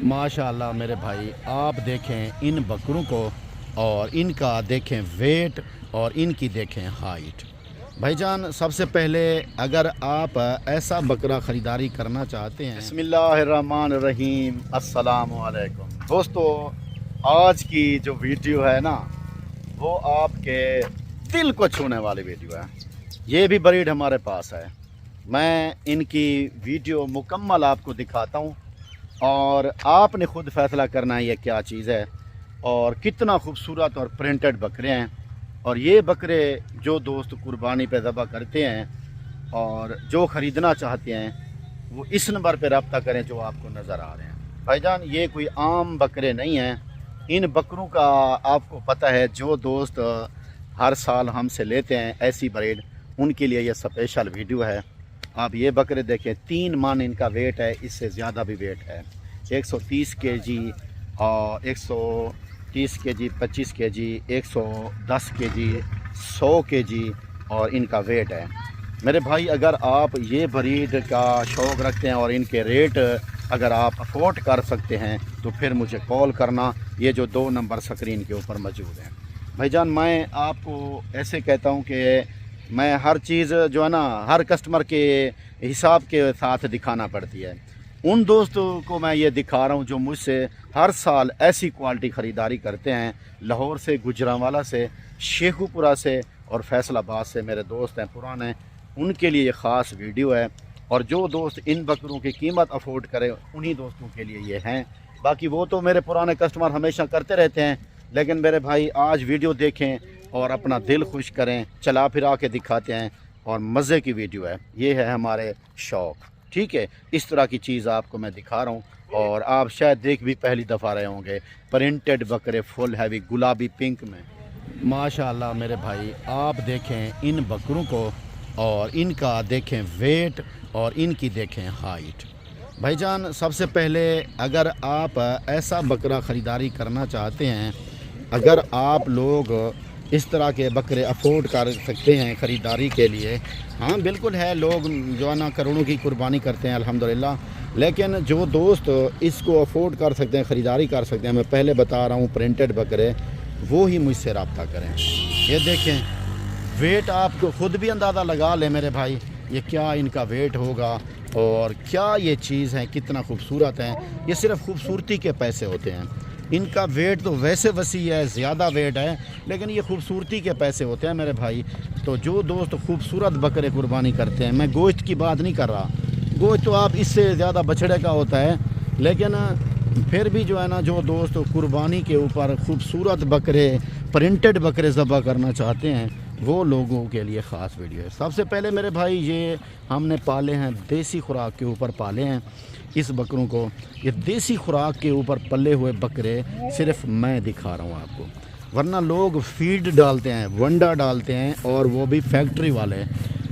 माशाल्लाह मेरे भाई, आप देखें इन बकरों को और इनका देखें वेट और इनकी देखें हाइट। भाईजान, सबसे पहले अगर आप ऐसा बकरा ख़रीदारी करना चाहते हैं, बिस्मिल्लाहिर्रहमानिर्रहीम, अस्सलामु अलैकुम। दोस्तों, आज की जो वीडियो है ना, वो आपके दिल को छूने वाली वीडियो है। ये भी ब्रीड हमारे पास है। मैं इनकी वीडियो मुकम्मल आपको दिखाता हूँ और आपने ख़ुद फैसला करना है ये क्या चीज़ है और कितना खूबसूरत और प्रिंटेड बकरे हैं। और ये बकरे जो दोस्त कुर्बानी पे ज़बह करते हैं और जो ख़रीदना चाहते हैं वो इस नंबर पे रब्ता करें जो आपको नज़र आ रहे हैं। भाईजान, ये कोई आम बकरे नहीं हैं। इन बकरों का आपको पता है, जो दोस्त हर साल हमसे लेते हैं ऐसी ब्रीड, उनके लिए ये स्पेशल वीडियो है। आप ये बकरे देखें, 3 मन इनका वेट है, इससे ज़्यादा भी वेट है। 130 केजी और 130 केजी, 25 केजी, 110 केजी, 100 केजी और इनका वेट है। मेरे भाई, अगर आप ये ब्रीड का शौक़ रखते हैं और इनके रेट अगर आप अफोर्ड कर सकते हैं तो फिर मुझे कॉल करना। ये जो 2 नंबर स्क्रीन के ऊपर मौजूद हैं। भाईजान, मैं आपको ऐसे कहता हूँ कि मैं हर चीज़ जो है ना, हर कस्टमर के हिसाब के साथ दिखाना पड़ती है। उन दोस्तों को मैं ये दिखा रहा हूँ जो मुझसे हर साल ऐसी क्वालिटी ख़रीदारी करते हैं। लाहौर से, गुजरांवाला से, शेखुपुरा से और फैसलाबाद से मेरे दोस्त हैं पुराने, उनके लिए ये ख़ास वीडियो है। और जो दोस्त इन बकरों की कीमत अफोर्ड करें उन्हीं दोस्तों के लिए ये हैं। बाकी वो तो मेरे पुराने कस्टमर हमेशा करते रहते हैं, लेकिन मेरे भाई आज वीडियो देखें और अपना दिल खुश करें। चला फिरा के दिखाते हैं और मज़े की वीडियो है। ये है हमारे शौक़, ठीक है। इस तरह की चीज़ आपको मैं दिखा रहा हूँ और आप शायद देख भी पहली दफ़ा रहे होंगे। प्रिंटेड बकरे फुल हैवी गुलाबी पिंक में। माशाल्लाह मेरे भाई, आप देखें इन बकरों को और इनका देखें वेट और इनकी देखें हाइट। भाईजान, सबसे पहले अगर आप ऐसा बकरा ख़रीदारी करना चाहते हैं, अगर आप लोग इस तरह के बकरे अफोर्ड कर सकते हैं ख़रीदारी के लिए, हाँ बिल्कुल है, लोग जो है ना करोड़ों की कुर्बानी करते हैं अल्हम्दुलिल्लाह। लेकिन जो दोस्त इसको अफोर्ड कर सकते हैं, ख़रीदारी कर सकते हैं, मैं पहले बता रहा हूँ प्रिंटेड बकरे, वो ही मुझसे रब्ता करें। ये देखें वेट, आपको ख़ुद भी अंदाज़ा लगा ले मेरे भाई, ये क्या इनका वेट होगा और क्या ये चीज़ है, कितना खूबसूरत है। ये सिर्फ़ खूबसूरती के पैसे होते हैं। इनका वेट तो वैसे वसी है, ज़्यादा वेट है, लेकिन ये खूबसूरती के पैसे होते हैं मेरे भाई। तो जो दोस्त खूबसूरत बकरे कुर्बानी करते हैं, मैं गोश्त की बात नहीं कर रहा, गोश्त तो आप इससे ज़्यादा बछड़े का होता है, लेकिन फिर भी जो है ना, जो दोस्त कुर्बानी के ऊपर खूबसूरत बकरे, प्रिंटेड बकरे ज़बह करना चाहते हैं, वो लोगों के लिए ख़ास वीडियो है। सबसे पहले मेरे भाई, ये हमने पाले हैं, देसी खुराक के ऊपर पाले हैं इस बकरों को। ये देसी खुराक के ऊपर पले हुए बकरे सिर्फ मैं दिखा रहा हूँ आपको, वरना लोग फीड डालते हैं, वंडा डालते हैं, और वो भी फैक्ट्री वाले।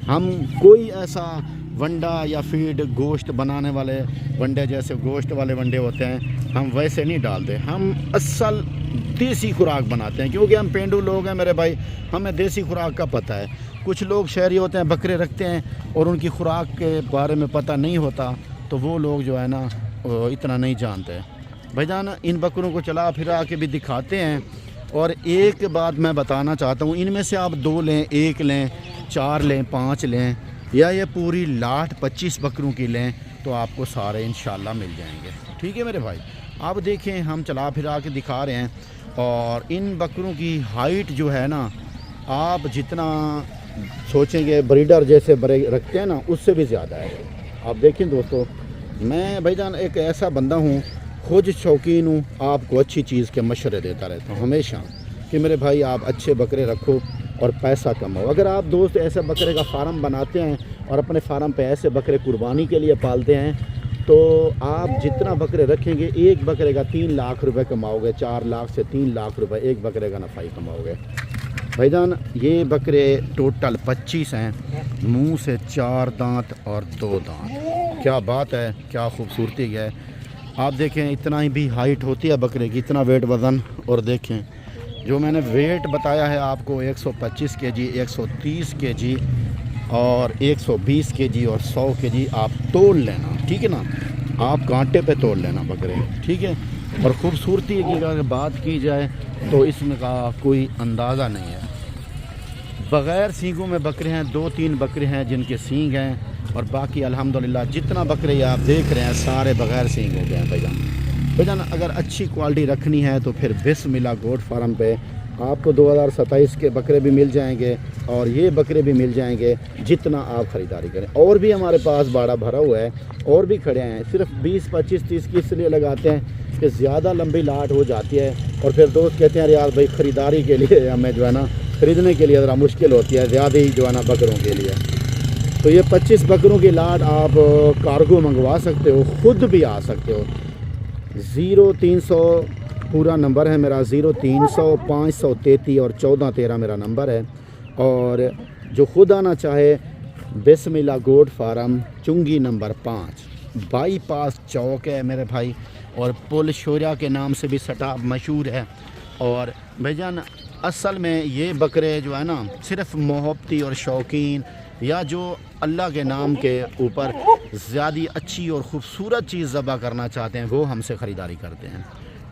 हम कोई ऐसा वंडा या फीड गोश्त बनाने वाले वंडे, जैसे गोश्त वाले वंडे होते हैं, हम वैसे नहीं डालते। हम असल देसी खुराक बनाते हैं, क्योंकि हम पेंडू लोग हैं मेरे भाई, हमें देसी खुराक का पता है। कुछ लोग शहरी होते हैं, बकरे रखते हैं और उनकी खुराक के बारे में पता नहीं होता, तो वो लोग जो है ना इतना नहीं जानते। भाईजान, इन बकरों को चला फिरा के भी दिखाते हैं। और एक बात मैं बताना चाहता हूँ, इनमें से आप 2 लें, 1 लें, 4 लें, 5 लें, या ये पूरी लाट 25 बकरों की लें, तो आपको सारे इंशाल्लाह मिल जाएंगे, ठीक है मेरे भाई। आप देखें, हम चला फिरा के दिखा रहे हैं। और इन बकरों की हाइट जो है ना, आप जितना सोचेंगे ब्रीडर जैसे बड़े रखते हैं ना, उससे भी ज़्यादा है। आप देखें दोस्तों, मैं भाईजान एक ऐसा बंदा हूँ, खुद शौकीन हूँ, आपको अच्छी चीज़ के मशवरे देता रहता हूँ हमेशा कि मेरे भाई आप अच्छे बकरे रखो और पैसा कमाओ। अगर आप दोस्त ऐसे बकरे का फार्म बनाते हैं और अपने फार्म पे ऐसे बकरे कुर्बानी के लिए पालते हैं, तो आप जितना बकरे रखेंगे, एक बकरे का 3 लाख रुपए कमाओगे, 4 लाख से 3 लाख रुपए एक बकरे का नफ़ा ही कमाओगे। भाईजान, ये बकरे टोटल 25 हैं, मुंह से 4 दांत और 2 दांत। क्या बात है, क्या खूबसूरती है। आप देखें, इतना ही भी हाइट होती है बकरे की, इतना वेट वज़न। और देखें जो मैंने वेट बताया है आपको, 125 केजी, 130 केजी और 120 केजी और 100 केजी आप तोल लेना, ठीक है ना। आप कांटे पे तोड़ लेना बकरे, ठीक है। और ख़ूबसूरती की अगर बात की जाए तो इसमें का कोई अंदाज़ा नहीं है। बग़ैर सींगों में बकरे हैं, 2-3 बकरे हैं जिनके सींग हैं, और बाकी अल्हम्दुलिल्लाह जितना बकरे आप देख रहे हैं सारे बग़ैर सींग हो गए हैं भाईजान। अगर अच्छी क्वालिटी रखनी है तो फिर बिस्मिल्लाह गोट फार्म पे आपको 2027 के बकरे भी मिल जाएंगे और ये बकरे भी मिल जाएंगे जितना आप ख़रीदारी करें। और भी हमारे पास बाड़ा भरा हुआ है और भी खड़े हैं, सिर्फ 20, 25, 30 की इसलिए लगाते हैं कि ज़्यादा लंबी लाट हो जाती है और फिर दोस्त कहते हैं यार भाई ख़रीदारी के लिए हमें जो है ना ख़रीदने के लिए ज़रा मुश्किल होती है ज़्यादा ही जो है ना बकरों के लिए। तो ये 25 बकरों की लाट आप कार्गो मंगवा सकते हो, ख़ुद भी आ सकते हो। 0300 पूरा नंबर है मेरा, 0300 533 और 1413 मेरा नंबर है। और जो खुद आना चाहे बिस्मिल्लाह गोट फार्म चुंगी नंबर 5 बाईपास चौक है मेरे भाई, और पुल शोरिया के नाम से भी सटाब मशहूर है। और भाईजान असल में ये बकरे जो है ना सिर्फ मोहब्बती और शौकीन या जो अल्लाह के नाम के ऊपर ज़्यादा अच्छी और ख़ूबसूरत चीज़ ज़बह करना चाहते हैं वो हमसे ख़रीदारी करते हैं,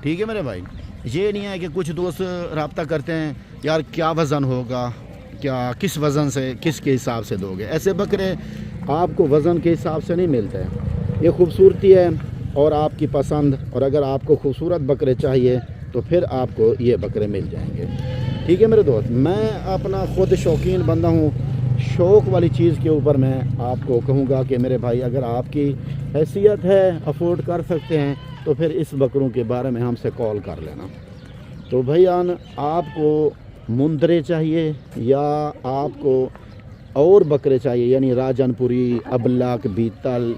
ठीक है मेरे भाई। ये नहीं है कि कुछ दोस्त रब्ता करते हैं यार क्या वज़न होगा, क्या किस वज़न से किसके हिसाब से दोगे। ऐसे बकरे आपको वज़न के हिसाब से नहीं मिलते हैं, ये खूबसूरती है और आपकी पसंद। और अगर आपको खूबसूरत बकरे चाहिए तो फिर आपको ये बकरे मिल जाएंगे, ठीक है मेरे दोस्त। मैं अपना ख़ुद शौकीन बंदा हूँ, शौक़ वाली चीज़ के ऊपर मैं आपको कहूँगा कि मेरे भाई अगर आपकी हैसियत है, अफोर्ड कर सकते हैं तो फिर इस बकरों के बारे में हमसे कॉल कर लेना। तो भैयान आपको मुंदरे चाहिए या आपको और बकरे चाहिए, यानी राजनपुरी, अबलाक, बीतल,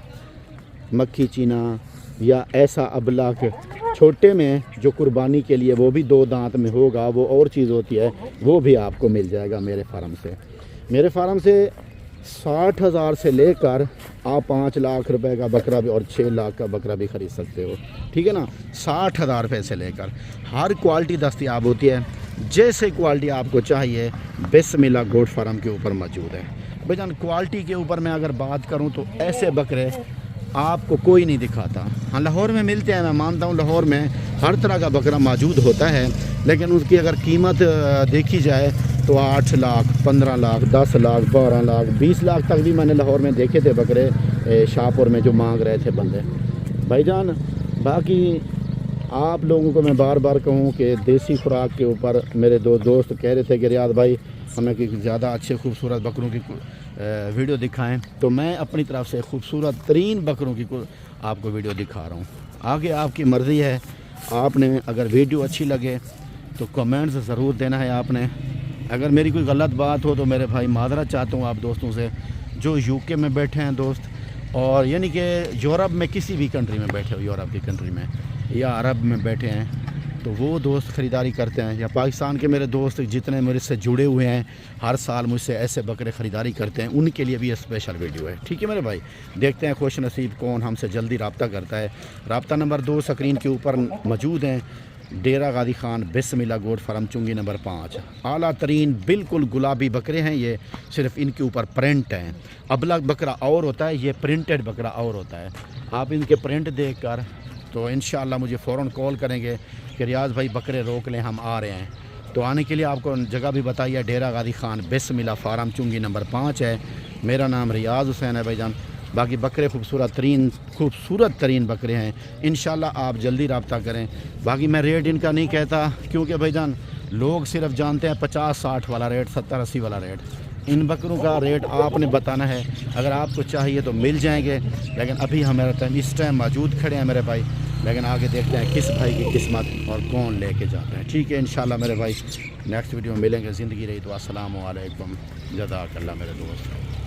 मक्खी चीना या ऐसा अबलाक छोटे में जो कुर्बानी के लिए वो भी 2 दांत में होगा, वो और चीज़ होती है, वो भी आपको मिल जाएगा मेरे फार्म से। मेरे फार्म से 60,000 से लेकर आप 5 लाख रुपए का बकरा भी और 6 लाख का बकरा भी ख़रीद सकते हो, ठीक है ना। 60,000 रुपये से लेकर हर क्वालिटी दस्तयाब होती है, जैसे क्वालिटी आपको चाहिए बिस्मिल्लाह गोट फार्म के ऊपर मौजूद है। भाईजान क्वालिटी के ऊपर मैं अगर बात करूं तो ऐसे बकरे आपको कोई नहीं दिखाता। हाँ लाहौर में मिलते हैं, मैं मानता हूँ लाहौर में हर तरह का बकरा मौजूद होता है, लेकिन उसकी अगर कीमत देखी जाए तो 8 लाख, 15 लाख, 10 लाख, 12 लाख, 20 लाख तक भी मैंने लाहौर में देखे थे बकरे शाहपुर में जो मांग रहे थे बंदे भाईजान। बाकी आप लोगों को मैं बार बार कहूँ कि देसी खुराक के ऊपर मेरे 2 दोस्त कह रहे थे कि रियाद भाई हमें कि ज़्यादा अच्छे खूबसूरत बकरों की वीडियो दिखाएं, तो मैं अपनी तरफ से खूबसूरत तरीन बकरों की आपको वीडियो दिखा रहा हूँ। आगे आपकी मर्ज़ी है, आपने अगर वीडियो अच्छी लगे तो कमेंट्स ज़रूर देना है आपने। अगर मेरी कोई गलत बात हो तो मेरे भाई मादरत चाहता हूँ आप दोस्तों से जो यूके में बैठे हैं दोस्त, और यानी कि यूरोप में किसी भी कंट्री में बैठे हो, यूरोप की कंट्री में या अरब में बैठे हैं, तो वो दोस्त ख़रीदारी करते हैं, या पाकिस्तान के मेरे दोस्त जितने मेरे से जुड़े हुए हैं हर साल मुझसे ऐसे बकरे ख़रीदारी करते हैं, उनके लिए भी ये स्पेशल वीडियो है, ठीक है मेरे भाई। देखते हैं खुश नसीब कौन हमसे जल्दी रब्ता करता है। रब्ता नंबर 2 स्क्रीन के ऊपर मौजूद हैं। डेरा गादी खान बिस्मिल्लाह गोट फार्म चुंगी नंबर 5 आला तरीन बिल्कुल गुलाबी बकरे हैं। ये सिर्फ इनके ऊपर प्रिंट हैं। अबलग बकरा और होता है, ये प्रिंटेड बकरा और होता है। आप इनके प्रिंट देख कर तो इंशाअल्लाह मुझे फ़ौरन कॉल करेंगे कि रियाज़ भाई बकरे रोक लें, हम आ रहे हैं। तो आने के लिए आपको जगह भी बताइए, डेरा गादी खान बिस्मिल्लाह फार्म चुंगी नंबर 5 है। मेरा नाम रियाज़ हुसैन है भाईजान। बाकी बकरे खूबसूरत तरीन बकरे हैं, इंशाल्लाह आप जल्दी रब्ता करें। बाकी मैं रेट इनका नहीं कहता, क्योंकि भाईजान लोग सिर्फ जानते हैं 50-60 वाला रेट, 70-80 वाला रेट। इन बकरों का रेट आपने बताना है। अगर आपको चाहिए तो मिल जाएंगे, लेकिन अभी हमारे टाइम इस टाइम मौजूद खड़े हैं मेरे भाई, लेकिन आगे देखते हैं किस भाई की किस्मत और कौन लेके जाते हैं। ठीक है, इंशाल्लाह मेरे भाई नेक्स्ट वीडियो में मिलेंगे। ज़िंदगी रही तो अस्सलाम वालेकुम, जज़ाकल्लाह मेरे दोस्त।